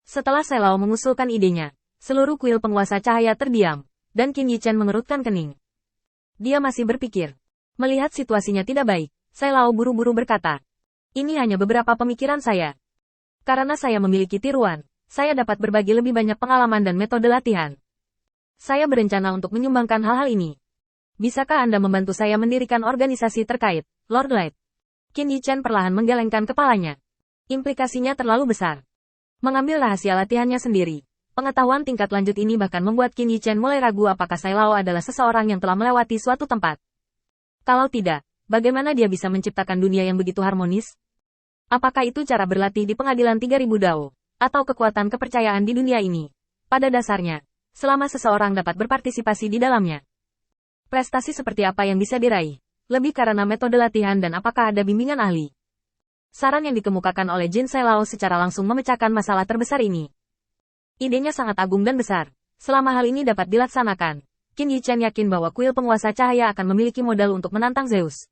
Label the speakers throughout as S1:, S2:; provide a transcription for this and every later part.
S1: Setelah Selao mengusulkan idenya, seluruh kuil penguasa cahaya terdiam, dan Qin Yichen mengerutkan kening. Dia masih berpikir. Melihat situasinya tidak baik, Selao buru-buru berkata, "Ini hanya beberapa pemikiran saya. Karena saya memiliki tiruan, saya dapat berbagi lebih banyak pengalaman dan metode latihan. Saya berencana untuk menyumbangkan hal-hal ini. Bisakah Anda membantu saya mendirikan organisasi terkait, Lord Light?" Qin Yichen perlahan menggelengkan kepalanya. Implikasinya terlalu besar. Mengambil rahasia latihannya sendiri. Pengetahuan tingkat lanjut ini bahkan membuat Qin Yichen mulai ragu apakah Selao adalah seseorang yang telah melewati suatu tempat. Kalau tidak, bagaimana dia bisa menciptakan dunia yang begitu harmonis? Apakah itu cara berlatih di pengadilan 3000 Dao? Atau kekuatan kepercayaan di dunia ini? Pada dasarnya, selama seseorang dapat berpartisipasi di dalamnya. Prestasi seperti apa yang bisa diraih? Lebih karena metode latihan dan apakah ada bimbingan ahli? Saran yang dikemukakan oleh Jin Selao secara langsung memecahkan masalah terbesar ini. Idenya sangat agung dan besar. Selama hal ini dapat dilaksanakan, Qin Yichen yakin bahwa kuil penguasa cahaya akan memiliki modal untuk menantang Zeus.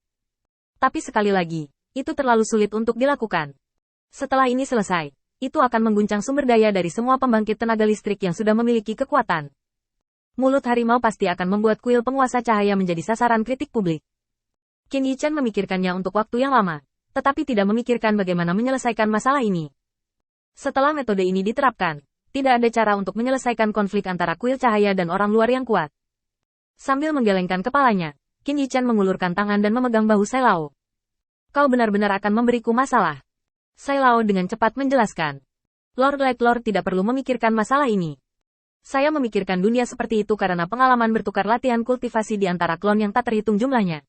S1: Tapi sekali lagi, itu terlalu sulit untuk dilakukan. Setelah ini selesai, itu akan mengguncang sumber daya dari semua pembangkit tenaga listrik yang sudah memiliki kekuatan. Mulut harimau pasti akan membuat kuil penguasa cahaya menjadi sasaran kritik publik. Qin Yichen memikirkannya untuk waktu yang lama, tetapi tidak memikirkan bagaimana menyelesaikan masalah ini. Setelah metode ini diterapkan, tidak ada cara untuk menyelesaikan konflik antara kuil cahaya dan orang luar yang kuat. Sambil menggelengkan kepalanya, Qin Yichen mengulurkan tangan dan memegang bahu Selao. "Kau benar-benar akan memberiku masalah." Selao dengan cepat menjelaskan. "Lord Light Lord tidak perlu memikirkan masalah ini. Saya memikirkan dunia seperti itu karena pengalaman bertukar latihan kultivasi di antara klon yang tak terhitung jumlahnya.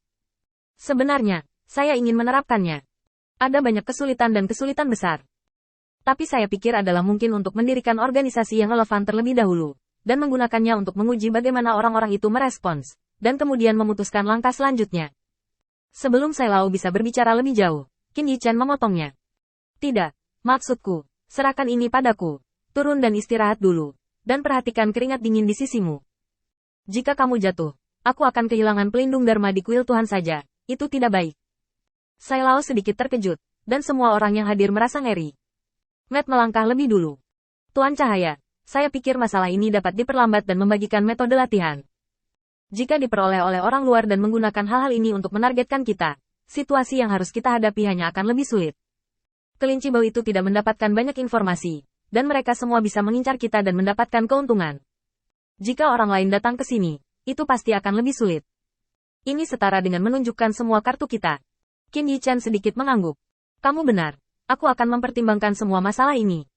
S1: Sebenarnya, saya ingin menerapkannya. Ada banyak kesulitan dan kesulitan besar. Tapi saya pikir adalah mungkin untuk mendirikan organisasi yang relevan terlebih dahulu, dan menggunakannya untuk menguji bagaimana orang-orang itu merespons, dan kemudian memutuskan langkah selanjutnya." Sebelum Selao bisa berbicara lebih jauh, Qin Yichen memotongnya. "Tidak, maksudku, serahkan ini padaku. Turun dan istirahat dulu, dan perhatikan keringat dingin di sisimu. Jika kamu jatuh, aku akan kehilangan pelindung Dharma di kuil Tuhan saja, itu tidak baik." Selao sedikit terkejut, dan semua orang yang hadir merasa ngeri. Matt melangkah lebih dulu. "Tuan Cahaya, saya pikir masalah ini dapat diperlambat dan membagikan metode latihan. Jika diperoleh oleh orang luar dan menggunakan hal-hal ini untuk menargetkan kita, situasi yang harus kita hadapi hanya akan lebih sulit. Kelinci bau itu tidak mendapatkan banyak informasi, dan mereka semua bisa mengincar kita dan mendapatkan keuntungan. Jika orang lain datang ke sini, itu pasti akan lebih sulit. Ini setara dengan menunjukkan semua kartu kita." Qin Yichen sedikit mengangguk. "Kamu benar. Aku akan mempertimbangkan semua masalah ini."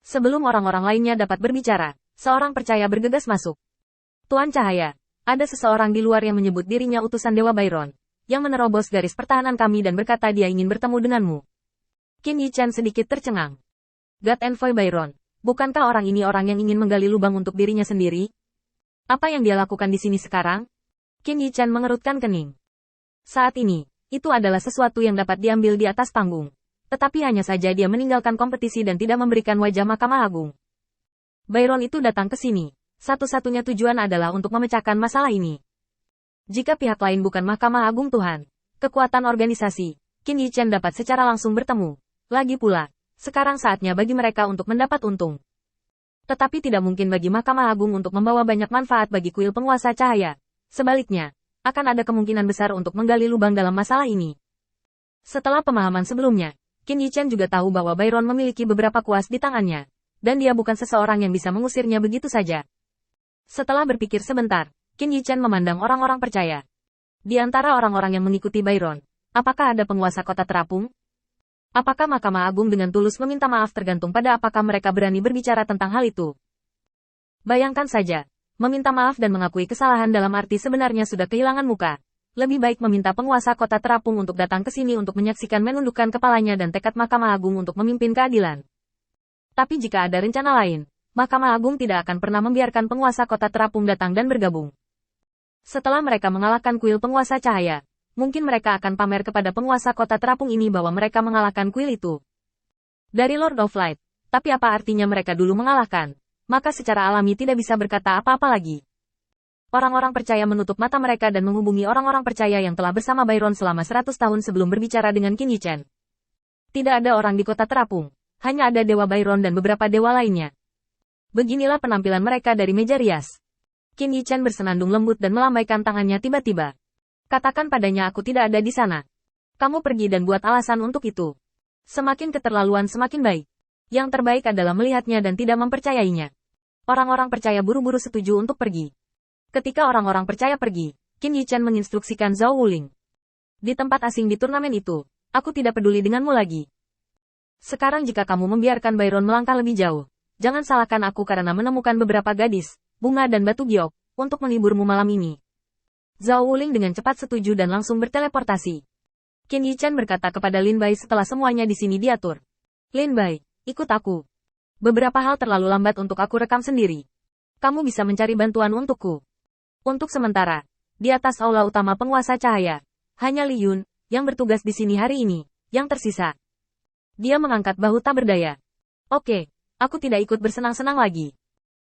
S1: Sebelum orang-orang lainnya dapat berbicara, seorang percaya bergegas masuk. "Tuan Cahaya, ada seseorang di luar yang menyebut dirinya utusan Dewa Byron, yang menerobos garis pertahanan kami dan berkata dia ingin bertemu denganmu." Qin Yichen sedikit tercengang. "God Envoy Byron, bukankah orang ini orang yang ingin menggali lubang untuk dirinya sendiri? Apa yang dia lakukan di sini sekarang?" Qin Yichen mengerutkan kening. Saat ini, itu adalah sesuatu yang dapat diambil di atas panggung. Tetapi hanya saja dia meninggalkan kompetisi dan tidak memberikan wajah Mahkamah Agung. Byron itu datang ke sini. Satu-satunya tujuan adalah untuk memecahkan masalah ini. Jika pihak lain bukan Mahkamah Agung Tuhan, kekuatan organisasi, Qin Yichen dapat secara langsung bertemu. Lagi pula, sekarang saatnya bagi mereka untuk mendapat untung. Tetapi tidak mungkin bagi Mahkamah Agung untuk membawa banyak manfaat bagi kuil penguasa cahaya. Sebaliknya, akan ada kemungkinan besar untuk menggali lubang dalam masalah ini. Setelah pemahaman sebelumnya, Qin Yichen juga tahu bahwa Byron memiliki beberapa kuas di tangannya, dan dia bukan seseorang yang bisa mengusirnya begitu saja. Setelah berpikir sebentar, Qin Yichen memandang orang-orang percaya. Di antara orang-orang yang mengikuti Byron, apakah ada penguasa kota terapung? Apakah Mahkamah Agung dengan tulus meminta maaf tergantung pada apakah mereka berani berbicara tentang hal itu? Bayangkan saja, meminta maaf dan mengakui kesalahan dalam arti sebenarnya sudah kehilangan muka. Lebih baik meminta penguasa kota terapung untuk datang ke sini untuk menyaksikan menundukkan kepalanya dan tekad Mahkamah Agung untuk memimpin keadilan. Tapi jika ada rencana lain, Mahkamah Agung tidak akan pernah membiarkan penguasa kota terapung datang dan bergabung. Setelah mereka mengalahkan kuil penguasa cahaya, mungkin mereka akan pamer kepada penguasa kota terapung ini bahwa mereka mengalahkan kuil itu. Dari Lord of Light, tapi apa artinya mereka dulu mengalahkan? Maka secara alami tidak bisa berkata apa-apa lagi. Orang-orang percaya menutup mata mereka dan menghubungi orang-orang percaya yang telah bersama Byron selama 100 tahun sebelum berbicara dengan Qin Yichen. Tidak ada orang di kota terapung, hanya ada Dewa Byron dan beberapa dewa lainnya. Beginilah penampilan mereka dari meja rias. Qin Yichen bersenandung lembut dan melambaikan tangannya tiba-tiba. Katakan padanya aku tidak ada di sana. Kamu pergi dan buat alasan untuk itu. Semakin keterlaluan semakin baik. Yang terbaik adalah melihatnya dan tidak mempercayainya. Orang-orang percaya buru-buru setuju untuk pergi. Ketika orang-orang percaya pergi, Qin Yichen menginstruksikan Zhao Wuling. Di tempat asing di turnamen itu, aku tidak peduli denganmu lagi. Sekarang jika kamu membiarkan Byron melangkah lebih jauh, jangan salahkan aku karena menemukan beberapa gadis, bunga dan batu giok, untuk menghiburmu malam ini. Zhao Wuling dengan cepat setuju dan langsung berteleportasi. Qin Yichen berkata kepada Lin Bai setelah semuanya di sini diatur. Lin Bai, ikut aku. Beberapa hal terlalu lambat untuk aku rekam sendiri. Kamu bisa mencari bantuan untukku. Untuk sementara, di atas aula utama penguasa cahaya, hanya Li Yun, yang bertugas di sini hari ini, yang tersisa. Dia mengangkat bahu tak berdaya. Oke, aku tidak ikut bersenang-senang lagi.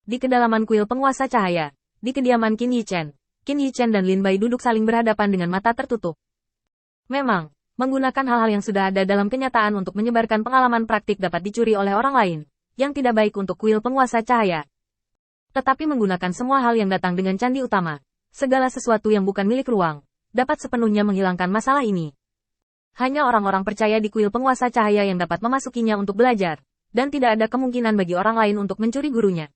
S1: Di kedalaman kuil penguasa cahaya, di kediaman Qin Yichen dan Lin Bai duduk saling berhadapan dengan mata tertutup. Memang, menggunakan hal-hal yang sudah ada dalam kenyataan untuk menyebarkan pengalaman praktik dapat dicuri oleh orang lain, yang tidak baik untuk kuil penguasa cahaya. Tetapi menggunakan semua hal yang datang dengan candi utama, segala sesuatu yang bukan milik ruang, dapat sepenuhnya menghilangkan masalah ini. Hanya orang-orang percaya di kuil penguasa cahaya yang dapat memasukinya untuk belajar, dan tidak ada kemungkinan bagi orang lain untuk mencuri gurunya.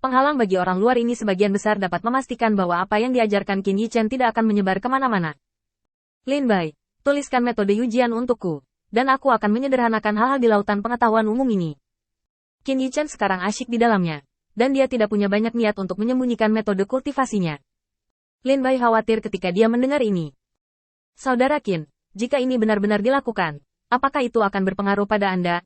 S1: Penghalang bagi orang luar ini sebagian besar dapat memastikan bahwa apa yang diajarkan Qin Yichen tidak akan menyebar kemana-mana. Lin Bai, tuliskan metode ujian untukku, dan aku akan menyederhanakan hal-hal di lautan pengetahuan umum ini. Qin Yichen sekarang asyik di dalamnya, dan dia tidak punya banyak niat untuk menyembunyikan metode kultivasinya. Lin Bai khawatir ketika dia mendengar ini. Saudara Qin, jika ini benar-benar dilakukan, apakah itu akan berpengaruh pada Anda?